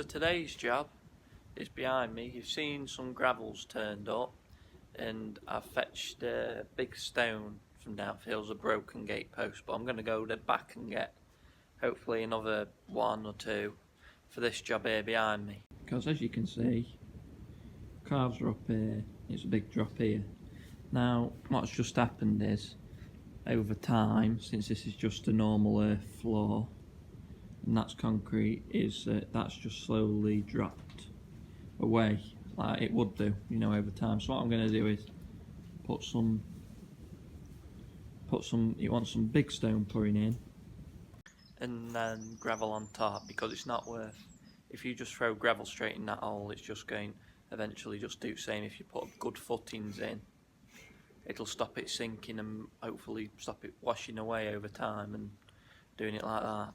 So today's job is behind me. You've seen some gravels turned up, and I've fetched a big stone from downfield, a broken gate post, but I'm going to go back and get hopefully another one or two for this job here behind me. Because as you can see, calves are up here, it's a big drop here. Now what's just happened is, over time, since this is just a normal earth floor and that's concrete, is that's just slowly dropped away like it would do, you know, over time. So what I'm going to do is put some, you want some big stone pouring in and then gravel on top, because it's not worth, if you just throw gravel straight in that hole, it's just going eventually just do the same. If you put good footings in, it'll stop it sinking and hopefully stop it washing away over time and doing it like that.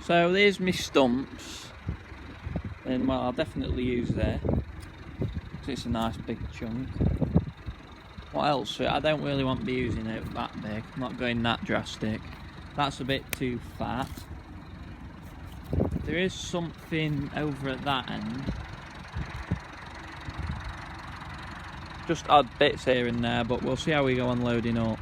So there's my stumps, and well, I'll definitely use there because it's a nice big chunk. What else? I don't really want to be using it that big, I'm not going that drastic. That's a bit too fat. There is something over at that end, just odd bits here and there, but we'll see how we go on loading up.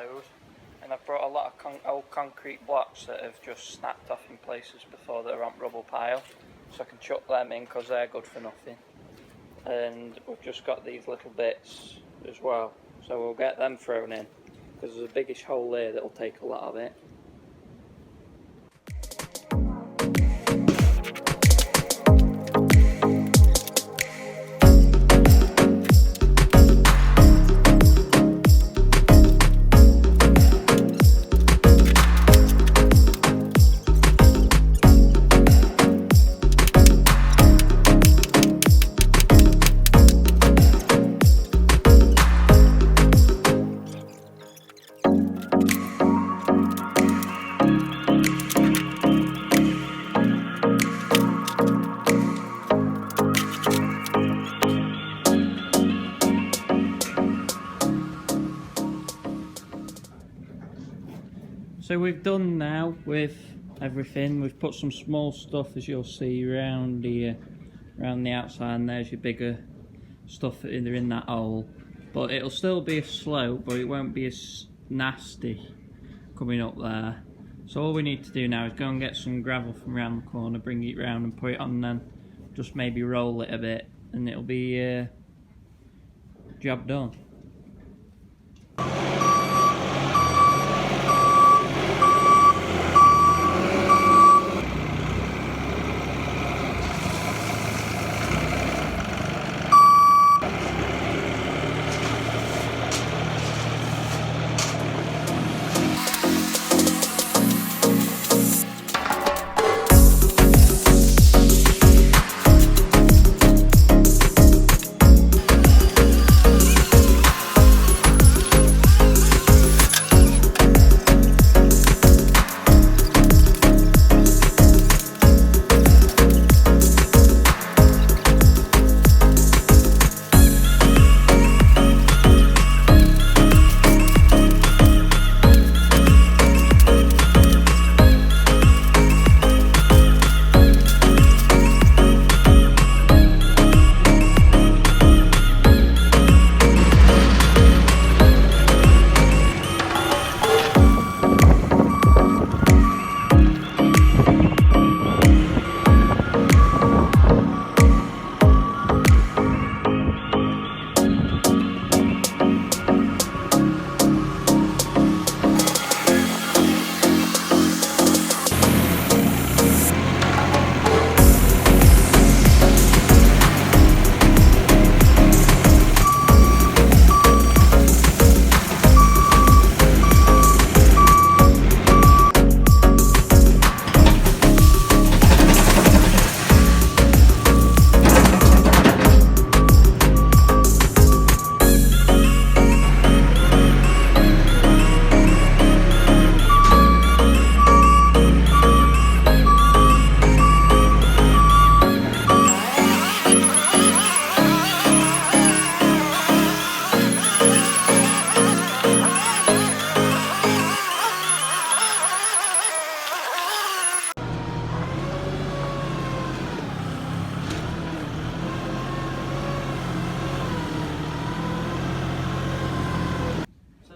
road, and I've brought a lot of old concrete blocks that have just snapped off in places before that are on rubble pile, so I can chuck them in because they're good for nothing. And we've just got these little bits as well, so we'll get them thrown in because there's a biggish hole there that'll take a lot of it. So we've done now with everything. We've put some small stuff, as you'll see, around here, around the outside, and there's your bigger stuff either in that hole. But it'll still be a slope, but it won't be as nasty coming up there. So all we need to do now is go and get some gravel from around the corner, bring it round and put it on, and then just maybe roll it a bit, and it'll be job done.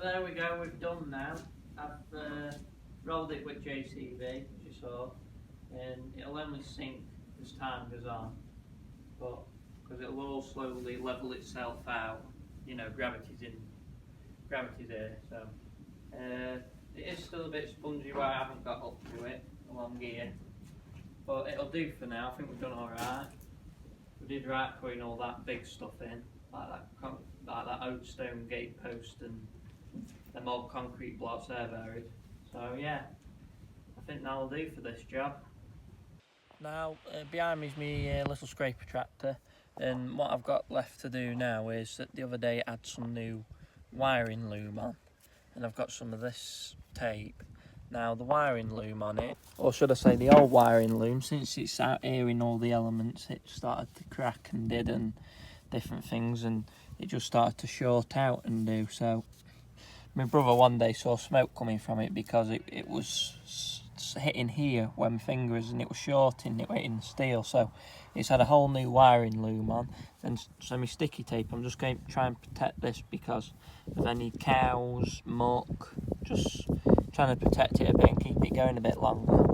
There we go, we've done now. I've rolled it with JCB, as you saw, and it'll only sink as time goes on, but because it'll all slowly level itself out, you know, gravity's here, so it is still a bit spongy where I haven't got up to it along here, but it'll do for now. I think we've done alright. We did right putting all that big stuff in, like that oak stone gate post and them old concrete blocks there buried. So yeah, I think that'll do for this job. Now behind me is my little scraper tractor, and what I've got left to do now is that the other day I had some new wiring loom on, and I've got some of this tape. Now the wiring loom on it, or should I say the old wiring loom, since it's out here in all the elements, it started to crack and did and different things, and it just started to short out and do. So my brother one day saw smoke coming from it because it was was hitting here where my finger is, and it was shorting, it was hitting the steel, so it's had a whole new wiring loom on. And so my sticky tape, I'm just going to try and protect this because of any cows, muck, just trying to protect it a bit and keep it going a bit longer.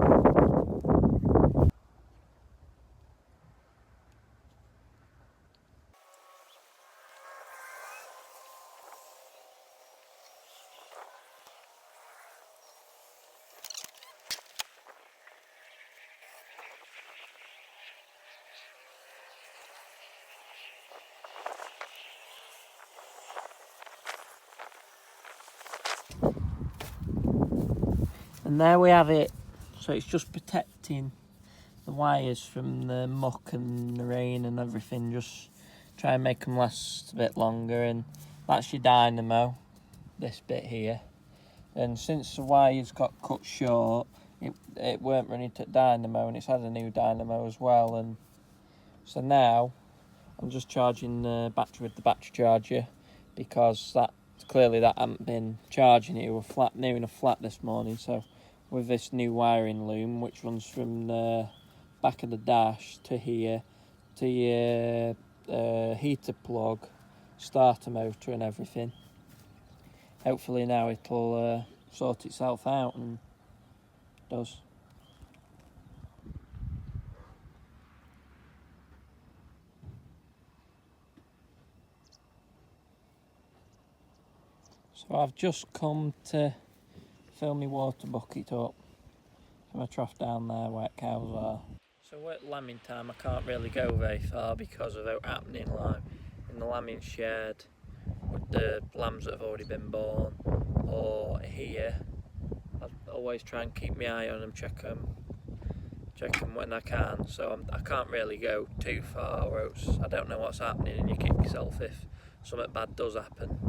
And there we have it. So it's just protecting the wires from the muck and the rain and everything. Just try and make them last a bit longer. And that's your dynamo, this bit here. And since the wires got cut short, it weren't running to dynamo, and it's had a new dynamo as well. And so now I'm just charging the battery with the battery charger, because that hadn't been charging. It was flat, near enough flat this morning. So with this new wiring loom, which runs from the back of the dash to here, to your heater plug, starter motor and everything, hopefully now it'll sort itself out, and does. So I've just come to fill my water bucket up. So my trough down there where cows are. So at lambing time I can't really go very far because of what's happening like in the lambing shed with the lambs that have already been born, or here. I always try and keep my eye on them, check them when I can. So I can't really go too far, or else I don't know what's happening and you kick yourself if something bad does happen.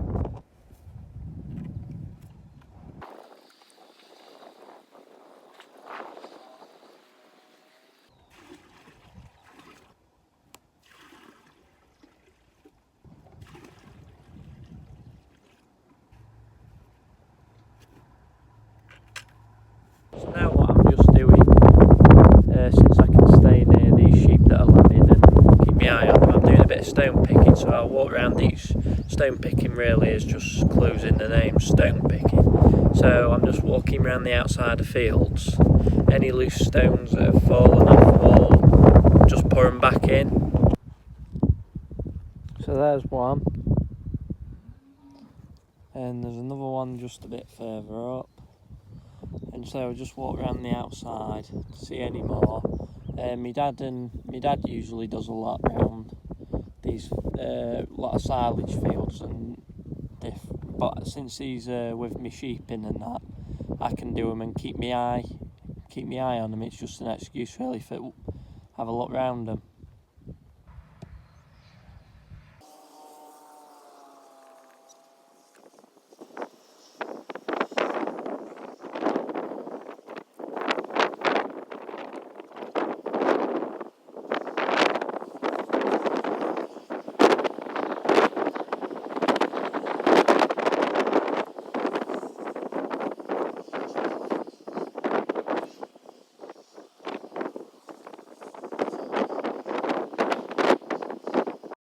So now what I'm just doing, since I can stay near these sheep that are lambing and keep my eye on them, I'm doing a bit of stone picking. So I'll walk around each. Stone picking really is just clues in the name, stone picking. So I'm just walking around the outside of fields. Any loose stones that have fallen off the wall, just pour them back in. So there's one. And there's another one just a bit further up. And so I just walk around the outside to see any more. My dad usually does a lot around these lot of silage fields, and but since he's with me sheeping and that, I can do them and keep my eye on them. It's just an excuse really for have a look round them.